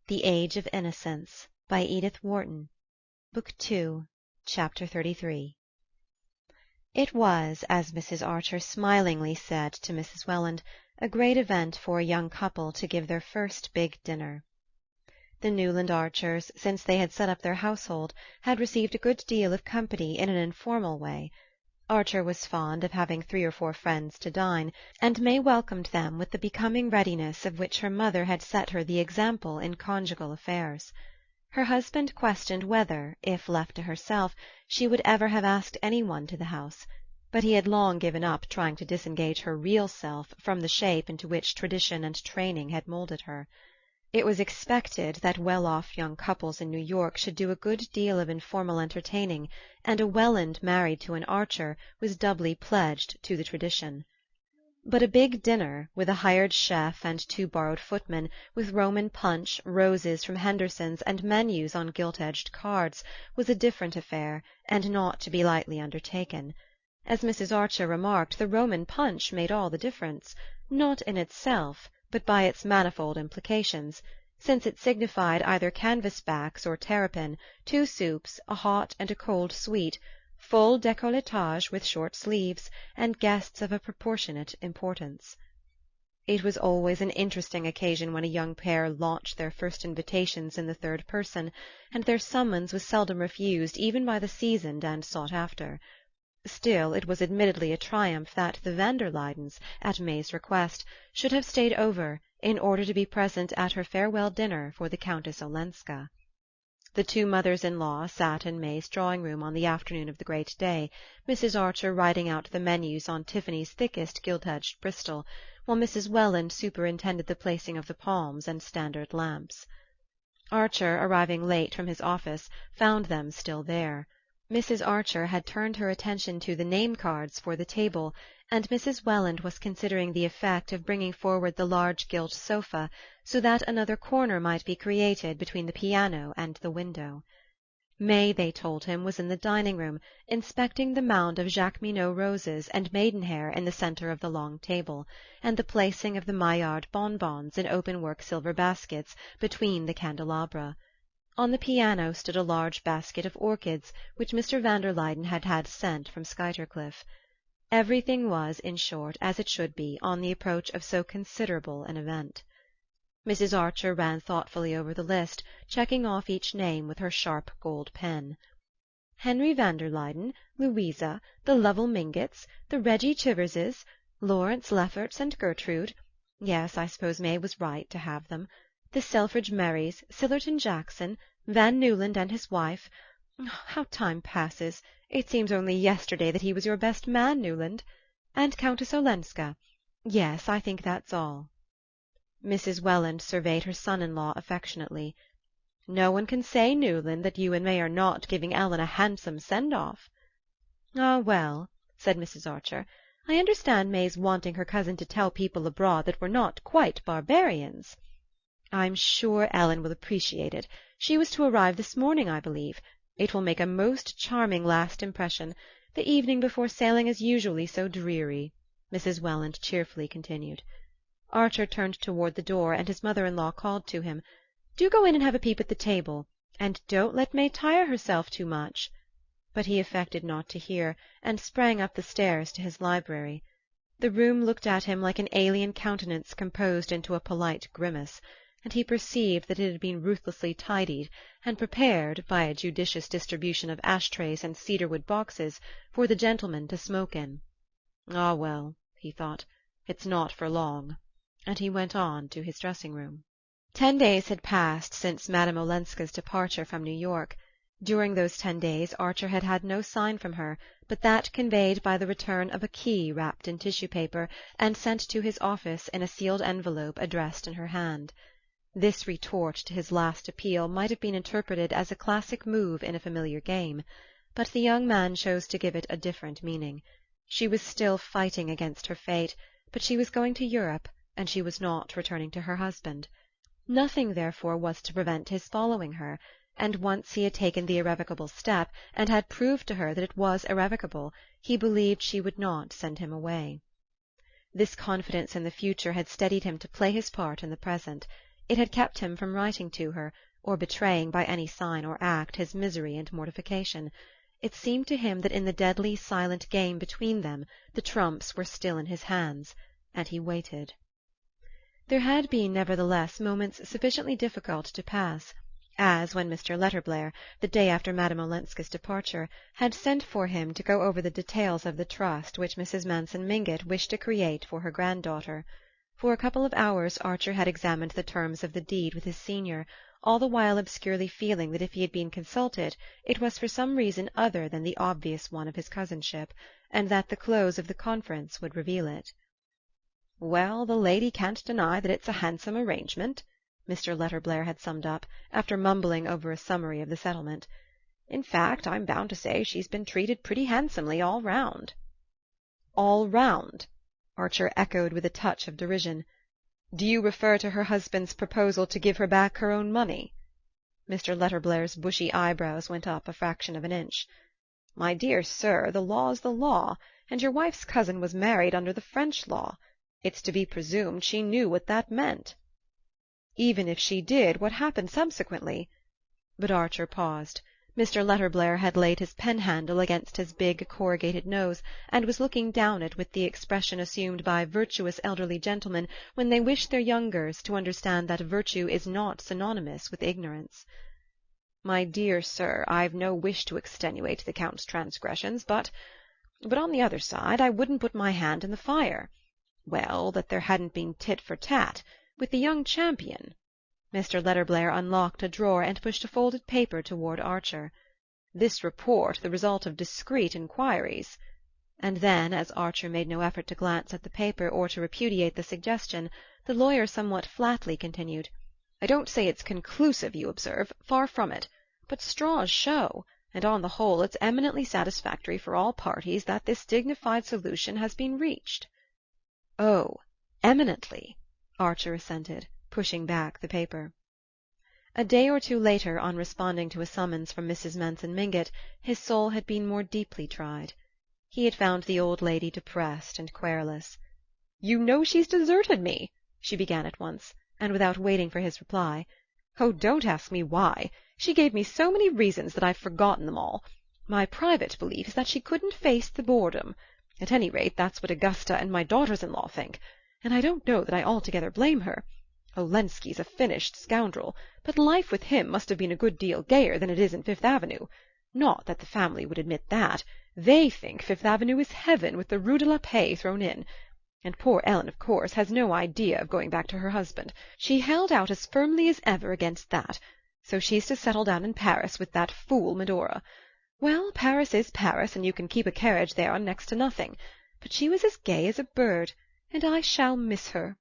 The Age of Innocence by Edith Wharton. Book 2, Chapter 33. It was, as Mrs. Archer smilingly said to Mrs. Welland, a great event for a young couple to give their first big dinner. The Newland Archers, since they had set up their household, had received a good deal of company in an informal way. Archer was fond of having 3 or 4 friends to dine, and May welcomed them with the becoming readiness of which her mother had set her the example in conjugal affairs. Her husband questioned whether, if left to herself, she would ever have asked any one to the house, but he had long given up trying to disengage her real self from the shape into which tradition and training had moulded her. It was expected that well-off young couples in New York should do a good deal of informal entertaining, and a Welland married to an Archer was doubly pledged to the tradition. But a big dinner, with a hired chef and 2 borrowed footmen, with Roman punch, roses from Henderson's, and menus on gilt-edged cards, was a different affair, and not to be lightly undertaken. As Mrs. Archer remarked, the Roman punch made all the difference, not in itself, but by its manifold implications, since it signified either canvas-backs or terrapin, 2 soups, a hot and a cold sweet, full décolletage with short sleeves, and guests of a proportionate importance. It was always an interesting occasion when a young pair launched their first invitations in the third person, and their summons was seldom refused even by the seasoned and sought after. Still, it was admittedly a triumph that the Van der Luydens, at May's request, should have stayed over in order to be present at her farewell dinner for the Countess Olenska. The 2 mothers-in-law sat in May's drawing-room on the afternoon of the great day, Mrs. Archer writing out the menus on Tiffany's thickest gilt-edged Bristol, while Mrs. Welland superintended the placing of the palms and standard lamps. Archer, arriving late from his office, found them still there. Mrs. Archer had turned her attention to the name-cards for the table, and Mrs. Welland was considering the effect of bringing forward the large gilt sofa, so that another corner might be created between the piano and the window. May, they told him, was in the dining-room, inspecting the mound of Jacqueminot roses and maidenhair in the centre of the long table, and the placing of the Maillard bonbons in open-work silver baskets between the candelabra. On the piano stood a large basket of orchids which Mr. van der Luyden had had sent from Skuytercliff. Everything was, in short, as it should be on the approach of so considerable an event. Mrs. Archer ran thoughtfully over the list, checking off each name with her sharp gold pen. Henry van der Luyden, Louisa, the Lovell Mingotts, the Reggie Chiverses, Lawrence Lefferts and Gertrude. Yes, I suppose May was right to have them. The Selfridge Merrys, Sillerton Jackson, Van Newland and his wife. How time passes! It seems only yesterday that he was your best man, Newland. And Countess Olenska. Yes, I think that's all. Mrs. Welland surveyed her son-in-law affectionately. No one can say, Newland, that you and May are not giving Ellen a handsome send-off. Ah, well, said Mrs. Archer, I understand May's wanting her cousin to tell people abroad that we're not quite barbarians. I'm sure Ellen will appreciate it. She was to arrive this morning, I believe. It will make a most charming last impression. The evening before sailing is usually so dreary, Mrs. Welland cheerfully continued. Archer turned toward the door, and his mother-in-law called to him, "Do go in and have a peep at the table, and don't let May tire herself too much." But he affected not to hear, and sprang up the stairs to his library. The room looked at him like an alien countenance composed into a polite grimace, and he perceived that it had been ruthlessly tidied and prepared, by a judicious distribution of ash-trays and cedarwood boxes, for the gentlemen to smoke in. Ah, well, he thought, it's not for long, and he went on to his dressing-room. 10 days had passed since Madame Olenska's departure from New York. During those 10 days Archer had had no sign from her but that conveyed by the return of a key wrapped in tissue-paper and sent to his office in a sealed envelope addressed in her hand. This retort to his last appeal might have been interpreted as a classic move in a familiar game, but the young man chose to give it a different meaning. She was still fighting against her fate, but she was going to Europe, and she was not returning to her husband. Nothing, therefore, was to prevent his following her, and once he had taken the irrevocable step, and had proved to her that it was irrevocable, he believed she would not send him away. This confidence in the future had steadied him to play his part in the present. It had kept him from writing to her, or betraying by any sign or act his misery and mortification. It seemed to him that in the deadly silent game between them the trumps were still in his hands, and he waited. There had been, nevertheless, moments sufficiently difficult to pass, as when Mr. Letterblair, the day after Madame Olenska's departure, had sent for him to go over the details of the trust which Mrs. Manson Mingott wished to create for her granddaughter. For a couple of hours Archer had examined the terms of the deed with his senior, all the while obscurely feeling that if he had been consulted it was for some reason other than the obvious one of his cousinship, and that the close of the conference would reveal it. "Well, the lady can't deny that it's a handsome arrangement," Mr. Letterblair had summed up, after mumbling over a summary of the settlement. "In fact, I'm bound to say she's been treated pretty handsomely all round." "All round?" Archer echoed with a touch of derision. "Do you refer to her husband's proposal to give her back her own money?" Mr. Letterblair's bushy eyebrows went up a fraction of an inch. "My dear sir, the law's the law, and your wife's cousin was married under the French law. It's to be presumed she knew what that meant." "Even if she did, what happened subsequently?" But Archer paused. Mr. Letterblair had laid his pen-handle against his big corrugated nose, and was looking down it with the expression assumed by virtuous elderly gentlemen when they wish their youngers to understand that virtue is not synonymous with ignorance. "My dear sir, I've no wish to extenuate the Count's transgressions, but on the other side I wouldn't put my hand in the fire. Well, that there hadn't been tit for tat with the young champion." Mr. Letterblair unlocked a drawer and pushed a folded paper toward Archer. "This report the result of discreet inquiries." And then, as Archer made no effort to glance at the paper or to repudiate the suggestion, the lawyer somewhat flatly continued: "I don't say it's conclusive, you observe, far from it, but straws show, and on the whole it's eminently satisfactory for all parties that this dignified solution has been reached." "Oh, eminently," Archer assented, pushing back the paper. A day or two later, on responding to a summons from Mrs. Manson Mingott, his soul had been more deeply tried. He had found the old lady depressed and querulous. "You know she's deserted me," she began at once, and without waiting for his reply. "Oh, don't ask me why. She gave me so many reasons that I've forgotten them all. My private belief is that she couldn't face the boredom. At any rate, that's what Augusta and my daughters-in-law think, and I don't know that I altogether blame her. Olenski's a finished scoundrel, but life with him must have been a good deal gayer than it is in Fifth Avenue. Not that the family would admit that. They think Fifth Avenue is heaven with the Rue de la Paix thrown in. And poor Ellen, of course, has no idea of going back to her husband. She held out as firmly as ever against that. So she's to settle down in Paris with that fool Medora. Well, Paris is Paris, and you can keep a carriage there on next to nothing. But she was as gay as a bird, and I shall miss her."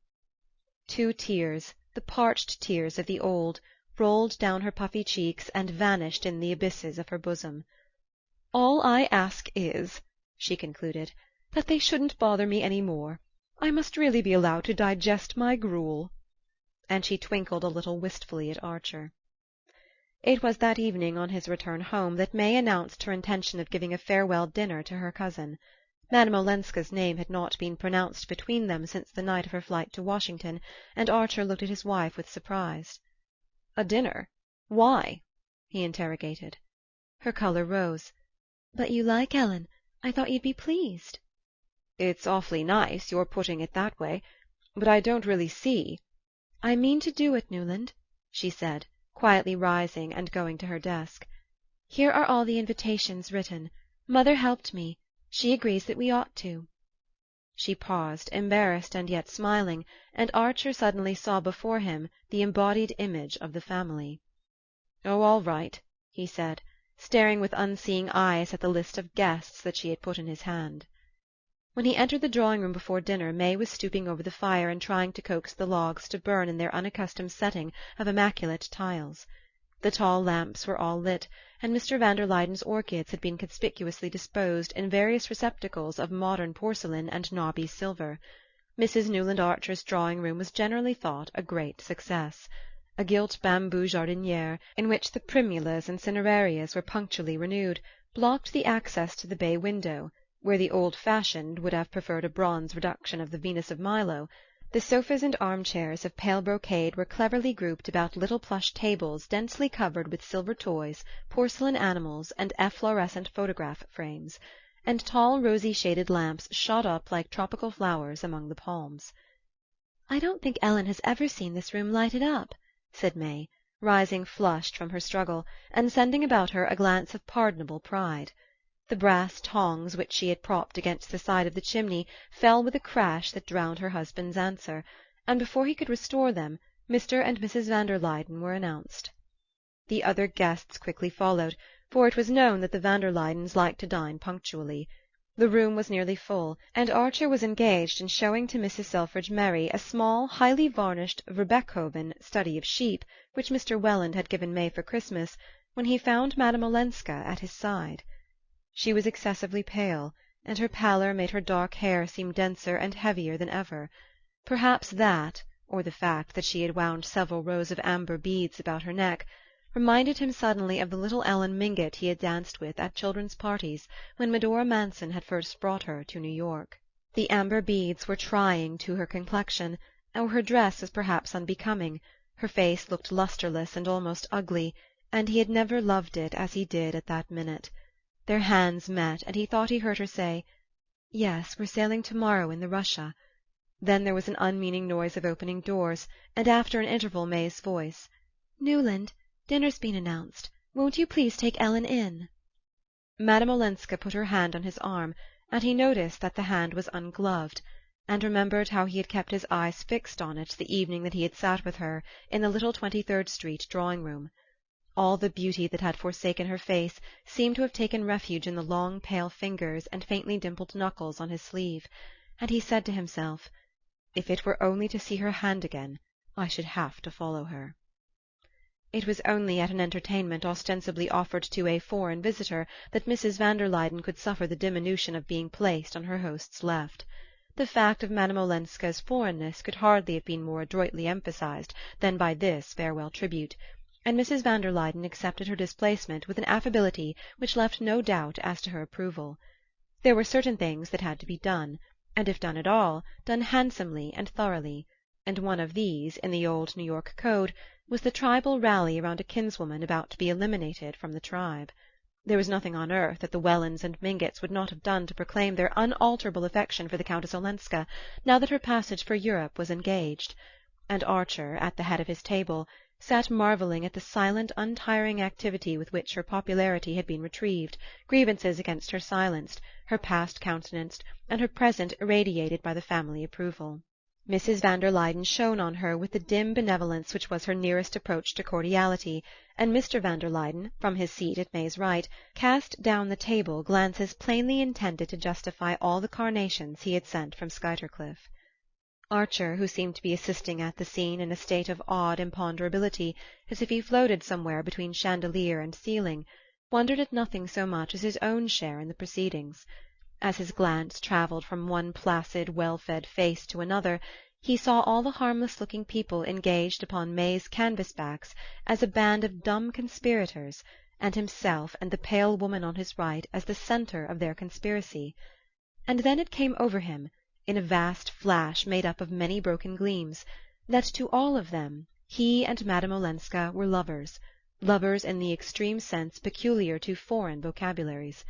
2 tears, the parched tears of the old, rolled down her puffy cheeks and vanished in the abysses of her bosom. "All I ask is," she concluded, "that they shouldn't bother me any more. I must really be allowed to digest my gruel." And she twinkled a little wistfully at Archer. It was that evening, on his return home, that May announced her intention of giving a farewell dinner to her cousin. Madame Olenska's name had not been pronounced between them since the night of her flight to Washington, and Archer looked at his wife with surprise. "A dinner? Why?" he interrogated. Her colour rose. "But you like Ellen. I thought you'd be pleased." "It's awfully nice, your putting it that way, but I don't really see—" "I mean to do it, Newland," she said, quietly rising and going to her desk. "Here are all the invitations written. Mother helped me. She agrees that we ought to." She paused, embarrassed and yet smiling, and Archer suddenly saw before him the embodied image of the family. "Oh, all right," he said, staring with unseeing eyes at the list of guests that she had put in his hand. When he entered the drawing-room before dinner, May was stooping over the fire and trying to coax the logs to burn in their unaccustomed setting of immaculate tiles. The tall lamps were all lit, and Mr. van der Luyden's orchids had been conspicuously disposed in various receptacles of modern porcelain and knobby silver. Mrs. Newland Archer's drawing-room was generally thought a great success. A gilt bamboo jardinière, in which the primulas and cinerarias were punctually renewed, blocked the access to the bay window, where the old-fashioned would have preferred a bronze reduction of the Venus of Milo, The sofas and armchairs of pale brocade were cleverly grouped about little plush tables densely covered with silver toys, porcelain animals, and efflorescent photograph frames, and tall rosy-shaded lamps shot up like tropical flowers among the palms. "I don't think Ellen has ever seen this room lighted up," said May, rising flushed from her struggle, and sending about her a glance of pardonable pride. The brass tongs which she had propped against the side of the chimney fell with a crash that drowned her husband's answer, and before he could restore them Mr. and Mrs. van der Luyden were announced. The other guests quickly followed, for it was known that the van der Luydens liked to dine punctually. The room was nearly full, and Archer was engaged in showing to Mrs. Selfridge Merry a small, highly varnished Verbeckhoven study of sheep which Mr. Welland had given May for Christmas, when he found Madame Olenska at his side. She was excessively pale, and her pallor made her dark hair seem denser and heavier than ever. Perhaps that, or the fact that she had wound several rows of amber beads about her neck, reminded him suddenly of the little Ellen Mingott he had danced with at children's parties when Medora Manson had first brought her to New York. The amber beads were trying to her complexion, or her dress was perhaps unbecoming, her face looked lustreless and almost ugly, and he had never loved it as he did at that minute. Their hands met, and he thought he heard her say, "Yes, we're sailing to-morrow in the Russia." Then there was an unmeaning noise of opening doors, and after an interval May's voice, "Newland, dinner's been announced. Won't you please take Ellen in?" Madame Olenska put her hand on his arm, and he noticed that the hand was ungloved, and remembered how he had kept his eyes fixed on it the evening that he had sat with her in the little 23rd Street drawing-room. All the beauty that had forsaken her face seemed to have taken refuge in the long pale fingers and faintly dimpled knuckles on his sleeve, and he said to himself, "If it were only to see her hand again, I should have to follow her." It was only at an entertainment ostensibly offered to a foreign visitor that Mrs. van der Luyden could suffer the diminution of being placed on her host's left. The fact of Madame Olenska's foreignness could hardly have been more adroitly emphasized than by this farewell tribute, and Mrs. van der Luyden accepted her displacement with an affability which left no doubt as to her approval. There were certain things that had to be done, and if done at all, done handsomely and thoroughly, and one of these, in the old New York code, was the tribal rally around a kinswoman about to be eliminated from the tribe. There was nothing on earth that the Wellands and Mingotts would not have done to proclaim their unalterable affection for the Countess Olenska, now that her passage for Europe was engaged, and Archer, at the head of his table, sat marvelling at the silent, untiring activity with which her popularity had been retrieved, grievances against her silenced, her past countenanced, and her present irradiated by the family approval. Mrs. van der Luyden shone on her with the dim benevolence which was her nearest approach to cordiality, and Mr. van der Luyden, from his seat at May's right, cast down the table glances plainly intended to justify all the carnations he had sent from Skuytercliff. Archer, who seemed to be assisting at the scene in a state of odd imponderability, as if he floated somewhere between chandelier and ceiling, wondered at nothing so much as his own share in the proceedings. As his glance travelled from one placid, well-fed face to another, he saw all the harmless-looking people engaged upon May's canvas-backs as a band of dumb conspirators, and himself and the pale woman on his right as the centre of their conspiracy. And then it came over him, in a vast flash made up of many broken gleams, that to all of them he and Madame Olenska were lovers, lovers in the extreme sense peculiar to foreign vocabularies.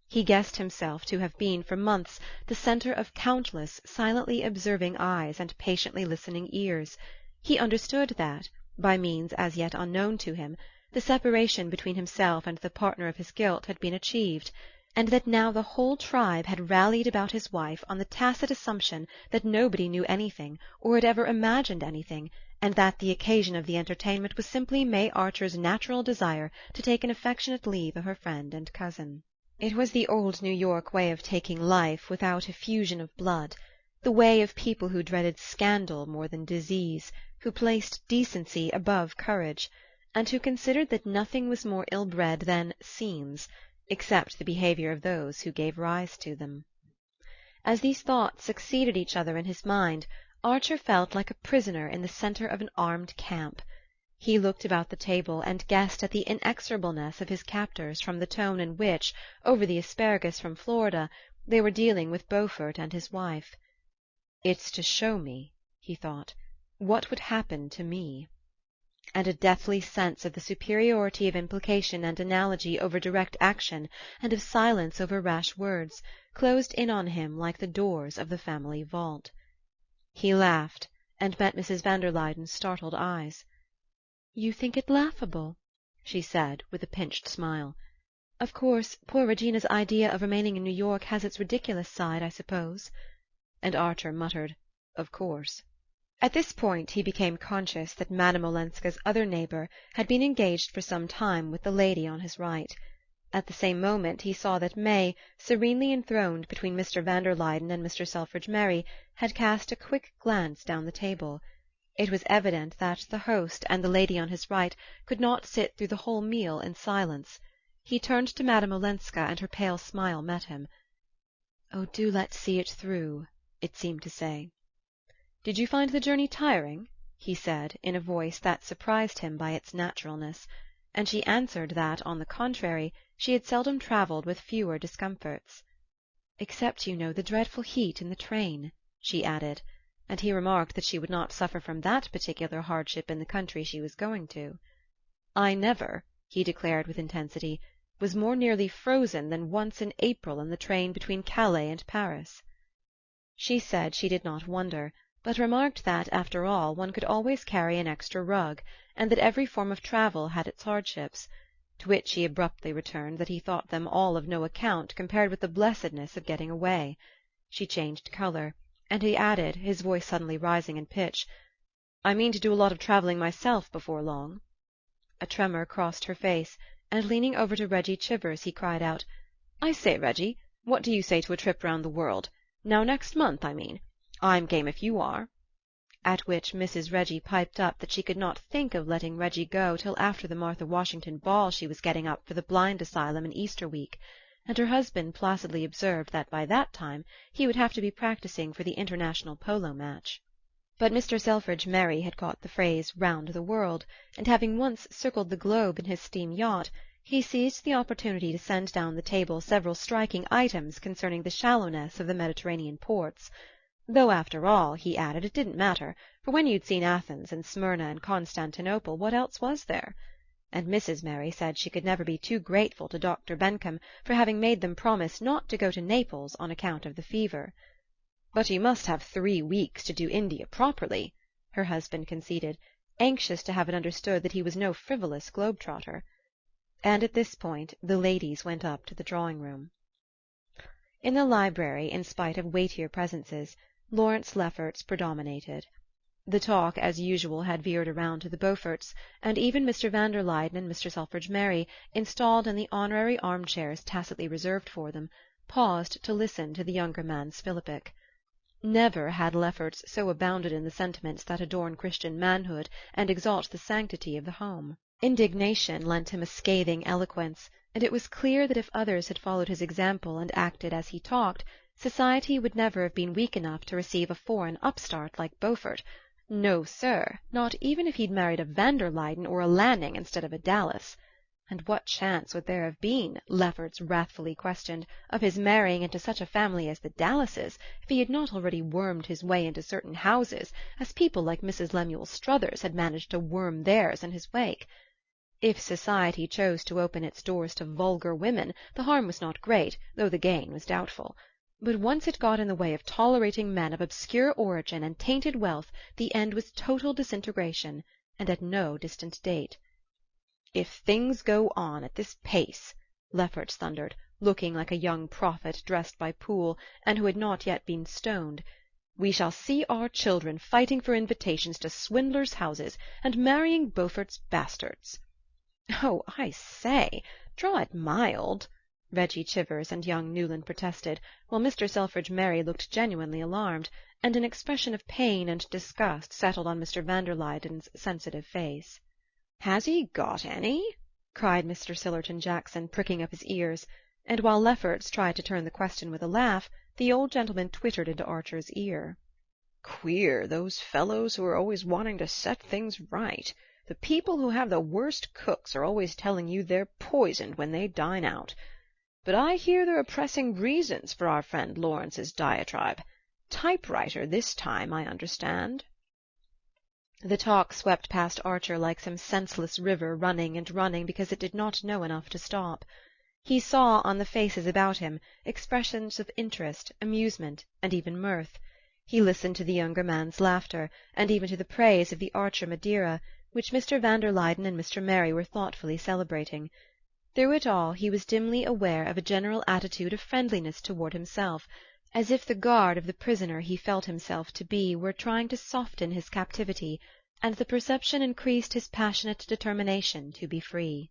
He guessed himself to have been for months the centre of countless silently observing eyes and patiently listening ears. He understood that, by means as yet unknown to him, the separation between himself and the partner of his guilt had been achieved, and that now the whole tribe had rallied about his wife on the tacit assumption that nobody knew anything or had ever imagined anything, and that the occasion of the entertainment was simply May Archer's natural desire to take an affectionate leave of her friend and cousin. It was the old New York way of taking life without effusion of blood, the way of people who dreaded scandal more than disease, who placed decency above courage, and who considered that nothing was more ill-bred than scenes, except the behaviour of those who gave rise to them. As these thoughts succeeded each other in his mind, Archer felt like a prisoner in the centre of an armed camp. He looked about the table and guessed at the inexorableness of his captors from the tone in which, over the asparagus from Florida, they were dealing with Beaufort and his wife. "It's to show me," he thought. What would happen to me? And a deathly sense of the superiority of implication and analogy over direct action, and of silence over rash words, closed in on him like the doors of the family vault. He laughed, and met Mrs. van der Luyden's startled eyes. "You think it laughable?" she said, with a pinched smile. "Of course, poor Regina's idea of remaining in New York has its ridiculous side, I suppose." And Archer muttered, "Of course." At this point he became conscious that Madame Olenska's other neighbour had been engaged for some time with the lady on his right. At the same moment he saw that May, serenely enthroned between Mr. van der Luyden and Mr. Selfridge Merry, had cast a quick glance down the table. It was evident that the host and the lady on his right could not sit through the whole meal in silence. He turned to Madame Olenska, and her pale smile met him. "Oh, do let's see it through," it seemed to say. "Did you find the journey tiring?" he said, in a voice that surprised him by its naturalness; and she answered that, on the contrary, she had seldom travelled with fewer discomforts. "Except, you know, the dreadful heat in the train," she added; and he remarked that she would not suffer from that particular hardship in the country she was going to. "I never," he declared with intensity, "was more nearly frozen than once in April in the train between Calais and Paris." She said she did not wonder, but remarked that, after all, one could always carry an extra rug, and that every form of travel had its hardships; to which he abruptly returned that he thought them all of no account compared with the blessedness of getting away. She changed colour, and he added, his voice suddenly rising in pitch, "I mean to do a lot of travelling myself before long." A tremor crossed her face, and leaning over to Reggie Chivers he cried out, "I say, Reggie, what do you say to a trip round the world? Now next month, I mean. I'm game if you are." At which Mrs. Reggie piped up that she could not think of letting Reggie go till after the Martha Washington ball she was getting up for the blind asylum in Easter week, and her husband placidly observed that by that time he would have to be practising for the international polo match. But Mr. Selfridge Merry had caught the phrase "round the world," and having once circled the globe in his steam yacht, he seized the opportunity to send down the table several striking items concerning the shallowness of the Mediterranean ports. Though, after all, he added, it didn't matter, for when you'd seen Athens and Smyrna and Constantinople, what else was there? And Mrs. Merry said she could never be too grateful to Dr. Bencomb for having made them promise not to go to Naples on account of the fever. "But you must have 3 weeks to do India properly," her husband conceded, anxious to have it understood that he was no frivolous globe-trotter. And at this point the ladies went up to the drawing-room. In the library, in spite of weightier presences, Lawrence Lefferts predominated. The talk, as usual, had veered around to the Beauforts, and even Mr. van der Luyden and Mr. Selfridge Merry, installed in the honorary armchairs tacitly reserved for them, paused to listen to the younger man's philippic. Never had Lefferts so abounded in the sentiments that adorn Christian manhood and exalt the sanctity of the home. Indignation lent him a scathing eloquence, and it was clear that if others had followed his example and acted as he talked, society would never have been weak enough to receive a foreign upstart like Beaufort. No, sir, not even if he'd married a van der Luyden or a Lanning instead of a Dallas. And what chance would there have been, Lefferts wrathfully questioned, of his marrying into such a family as the Dallases, if he had not already wormed his way into certain houses, as people like Mrs. Lemuel Struthers had managed to worm theirs in his wake? If society chose to open its doors to vulgar women, the harm was not great, though the gain was doubtful. But once it got in the way of tolerating men of obscure origin and tainted wealth, the end was total disintegration, and at no distant date. "If things go on at this pace," Lefferts thundered, looking like a young prophet dressed by Poole, and who had not yet been stoned, "we shall see our children fighting for invitations to swindlers' houses, and marrying Beaufort's bastards." "Oh, I say, draw it mild," Reggie Chivers and young Newland protested, while Mr. Selfridge Merry looked genuinely alarmed, and an expression of pain and disgust settled on Mr. van der Luyden's sensitive face. "Has he got any?" cried Mr. Sillerton Jackson, pricking up his ears; and while Lefferts tried to turn the question with a laugh, the old gentleman twittered into Archer's ear. "Queer, those fellows who are always wanting to set things right. The people who have the worst cooks are always telling you they're poisoned when they dine out. But I hear there are pressing reasons for our friend Lawrence's diatribe. Typewriter this time, I understand." The talk swept past Archer like some senseless river running and running because it did not know enough to stop. He saw, on the faces about him, expressions of interest, amusement, and even mirth. He listened to the younger man's laughter, and even to the praise of the Archer Madeira, which Mr. van der Luyden and Mr. Merry were thoughtfully celebrating. Through it all he was dimly aware of a general attitude of friendliness toward himself, as if the guard of the prisoner he felt himself to be were trying to soften his captivity, and the perception increased his passionate determination to be free.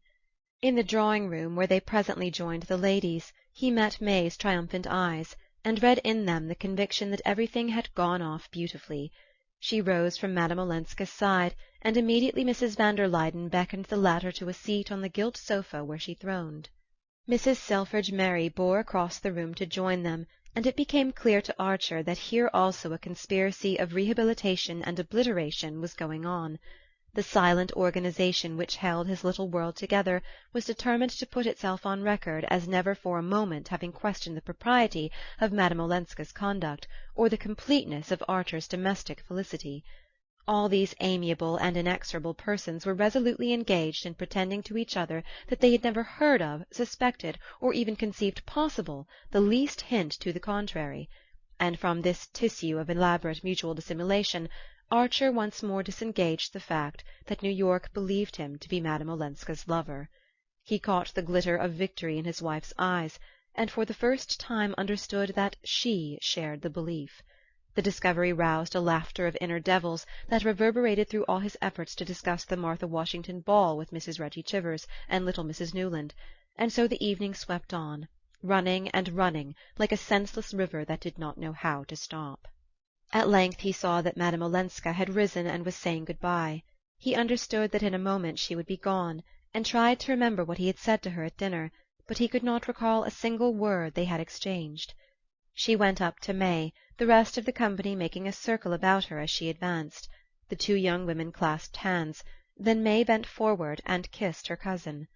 In the drawing-room, where they presently joined the ladies, he met May's triumphant eyes, and read in them the conviction that everything had gone off beautifully. She rose from Madame Olenska's side, and immediately Mrs. van der Luyden beckoned the latter to a seat on the gilt sofa where she throned. Mrs. Selfridge Merry bore across the room to join them, and it became clear to Archer that here also a conspiracy of rehabilitation and obliteration was going on. The silent organization which held his little world together was determined to put itself on record as never for a moment having questioned the propriety of Madame Olenska's conduct, or the completeness of Archer's domestic felicity. All these amiable and inexorable persons were resolutely engaged in pretending to each other that they had never heard of, suspected, or even conceived possible the least hint to the contrary, and from this tissue of elaborate mutual dissimulation Archer once more disengaged the fact that New York believed him to be Madame Olenska's lover. He caught the glitter of victory in his wife's eyes, and for the first time understood that she shared the belief. The discovery roused a laughter of inner devils that reverberated through all his efforts to discuss the Martha Washington ball with Mrs. Reggie Chivers and little Mrs. Newland, and so the evening swept on, running and running, like a senseless river that did not know how to stop. At length he saw that Madame Olenska had risen and was saying good-bye. He understood that in a moment she would be gone, and tried to remember what he had said to her at dinner, but he could not recall a single word they had exchanged. She went up to May, the rest of the company making a circle about her as she advanced. The two young women clasped hands. Then May bent forward and kissed her cousin.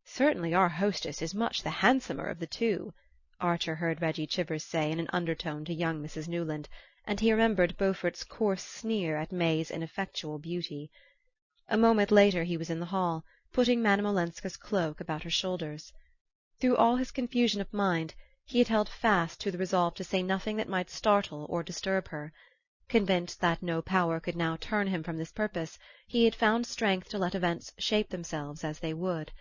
"Certainly our hostess is much the handsomer of the two," Archer heard Reggie Chivers say in an undertone to young Mrs. Newland, and he remembered Beaufort's coarse sneer at May's ineffectual beauty. A moment later he was in the hall, putting Madame Olenska's cloak about her shoulders. Through all his confusion of mind he had held fast to the resolve to say nothing that might startle or disturb her. Convinced that no power could now turn him from this purpose, he had found strength to let events shape themselves as they would.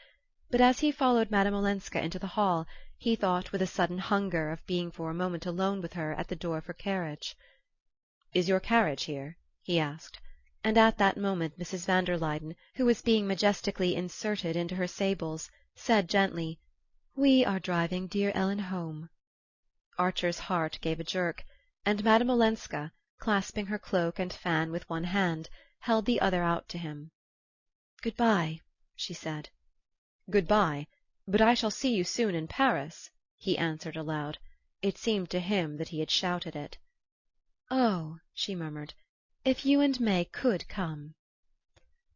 But as he followed Madame Olenska into the hall, he thought with a sudden hunger of being for a moment alone with her at the door of her carriage. "Is your carriage here?" he asked, and at that moment Mrs. van der Luyden, who was being majestically inserted into her sables, said gently, "We are driving dear Ellen home." Archer's heart gave a jerk, and Madame Olenska, clasping her cloak and fan with one hand, held the other out to him. "Good-bye," she said. "Good-bye, but I shall see you soon in Paris," he answered aloud. It seemed to him that he had shouted it. "Oh," she murmured, "if you and May could come."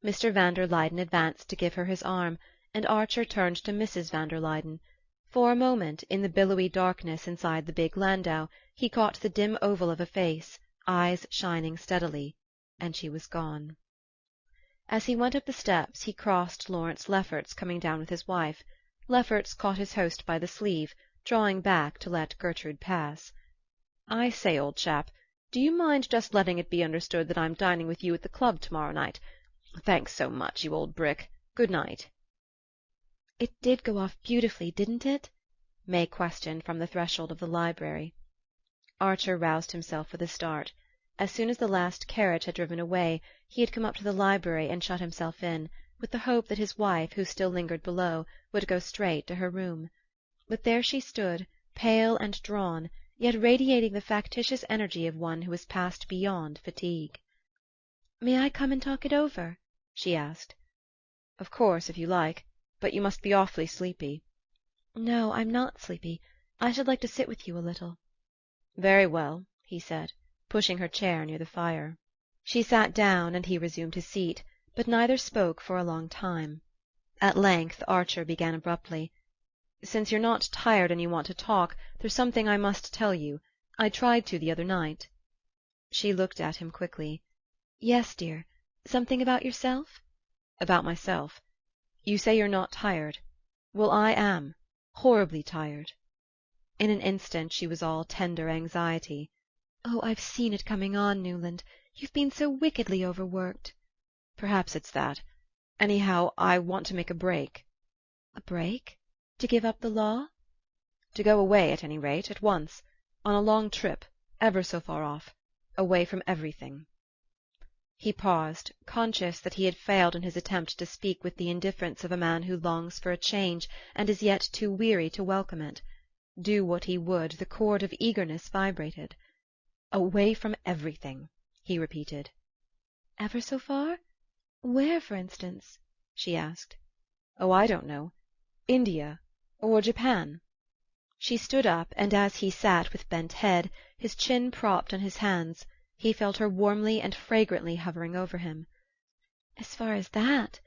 Mr. van der Luyden advanced to give her his arm, and Archer turned to Mrs. van der Luyden. For a moment, in the billowy darkness inside the big landau, he caught the dim oval of a face, eyes shining steadily, and she was gone. As he went up the steps he crossed Lawrence Lefferts coming down with his wife. Lefferts caught his host by the sleeve, drawing back to let Gertrude pass. "I say, old chap, do you mind just letting it be understood that I'm dining with you at the club to-morrow night? Thanks so much, you old brick. Good night." "It did go off beautifully, didn't it?" May questioned from the threshold of the library. Archer roused himself with a start. As soon as the last carriage had driven away he had come up to the library and shut himself in, with the hope that his wife, who still lingered below, would go straight to her room. But there she stood, pale and drawn, yet radiating the factitious energy of one who has passed beyond fatigue. "May I come and talk it over?" she asked. "Of course, if you like. But you must be awfully sleepy." "No, I'm not sleepy. I should like to sit with you a little." "Very well," he said, pushing her chair near the fire. She sat down and he resumed his seat, but neither spoke for a long time. At length Archer began abruptly. "Since you're not tired and you want to talk, there's something I must tell you. I tried to the other night." She looked at him quickly. Yes, dear. Something about yourself?" "About myself. You say you're not tired. Well, I am. Horribly tired." In an instant she was all tender anxiety. "Oh, I've seen it coming on, Newland. You've been so wickedly overworked." "Perhaps it's that. Anyhow, I want to make a break." "A break? To give up the law?" "To go away, at any rate, at once. On a long trip, ever so far off. Away from everything." He paused, conscious that he had failed in his attempt to speak with the indifference of a man who longs for a change and is yet too weary to welcome it. Do what he would, the chord of eagerness vibrated. "Away from everything," he repeated. "Ever so far? Where, for instance?" she asked. "Oh, I don't know. India or Japan." She stood up, and as he sat with bent head, his chin propped on his hands, he felt her warmly and fragrantly hovering over him. "As far as that?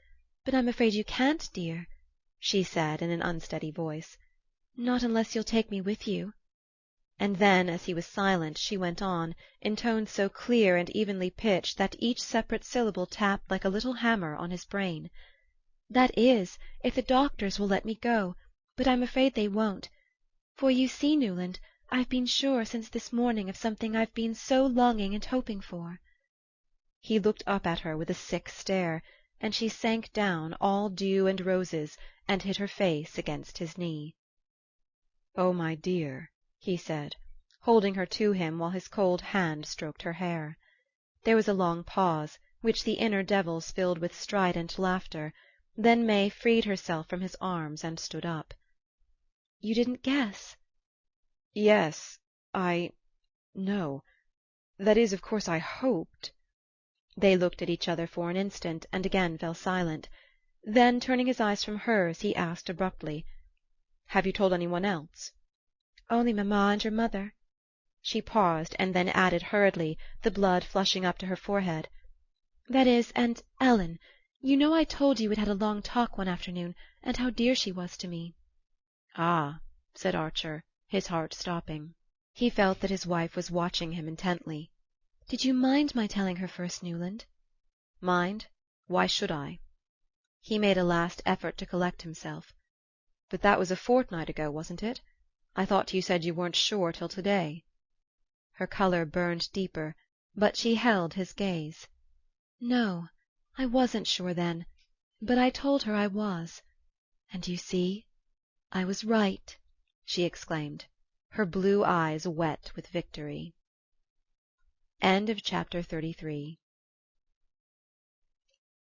But I'm afraid you can't, dear," she said in an unsteady voice. "Not unless you'll take me with you." And then, as he was silent, she went on, in tones so clear and evenly pitched that each separate syllable tapped like a little hammer on his brain. "That is, if the doctors will let me go, but I'm afraid they won't. For you see, Newland, I've been sure since this morning of something I've been so longing and hoping for." He looked up at her with a sick stare, and she sank down, all dew and roses, and hid her face against his knee. "Oh, my dear," he said, holding her to him while his cold hand stroked her hair. There was a long pause, which the inner devils filled with strident laughter. Then May freed herself from his arms and stood up. "You didn't guess?" "Yes, no. That is, of course, I hoped—" They looked at each other for an instant, and again fell silent. Then, turning his eyes from hers, he asked abruptly, "Have you told any one else?" "Only mamma and your mother." She paused, and then added hurriedly, the blood flushing up to her forehead, "That is, and Ellen. You know I told you we'd had a long talk one afternoon, and how dear she was to me." "Ah," said Archer, his heart stopping. He felt that his wife was watching him intently. "Did you mind my telling her first, Newland?" "Mind? Why should I?" He made a last effort to collect himself. "But that was a fortnight ago, wasn't it? I thought you said you weren't sure till to-day." Her color burned deeper, but she held his gaze. "No, I wasn't sure then, but I told her I was. And you see, I was right," she exclaimed, her blue eyes wet with victory. End of chapter 33.